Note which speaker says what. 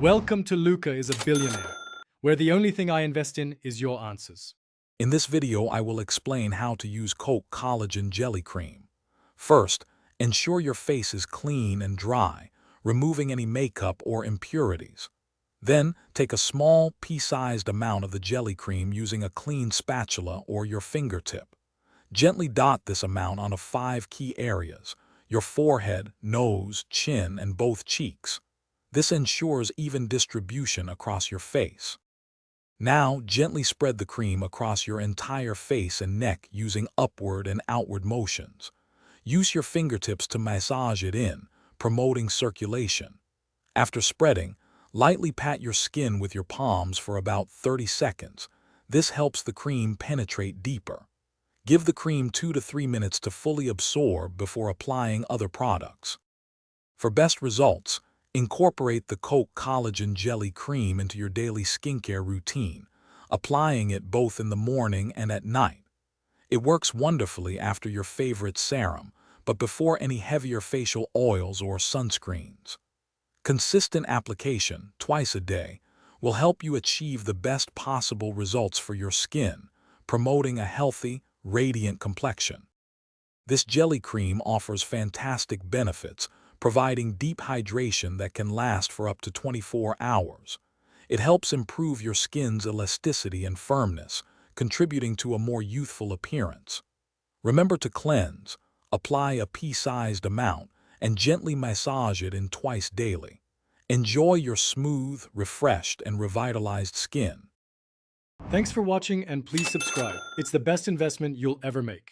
Speaker 1: Welcome to Luca is a Billionaire, where the only thing I invest in is your answers.
Speaker 2: In this video, I will explain how to use Kocoe Collagen Jelly Cream. First, ensure your face is clean and dry, removing any makeup or impurities. Then, take a small, pea-sized amount of the jelly cream using a clean spatula or your fingertip. Gently dot this amount on 5 key areas: your forehead, nose, chin, and both cheeks. This ensures even distribution across your face. Now, gently spread the cream across your entire face and neck using upward and outward motions. Use your fingertips to massage it in, promoting circulation. After spreading, lightly pat your skin with your palms for about 30 seconds. This helps the cream penetrate deeper. Give the cream 2 to 3 minutes to fully absorb before applying other products. For best results, incorporate the Kocoe Collagen Jelly Cream into your daily skincare routine, applying it both in the morning and at night. It works wonderfully after your favorite serum, but before any heavier facial oils or sunscreens. Consistent application, twice a day, will help you achieve the best possible results for your skin, promoting a healthy, radiant complexion. This jelly cream offers fantastic benefits, providing deep hydration that can last for up to 24 hours. It helps improve your skin's elasticity and firmness, contributing to a more youthful appearance. Remember to cleanse, apply a pea-sized amount, and gently massage it in twice daily. Enjoy your smooth, refreshed, and revitalized skin.
Speaker 1: Thanks for watching and please subscribe. It's the best investment you'll ever make.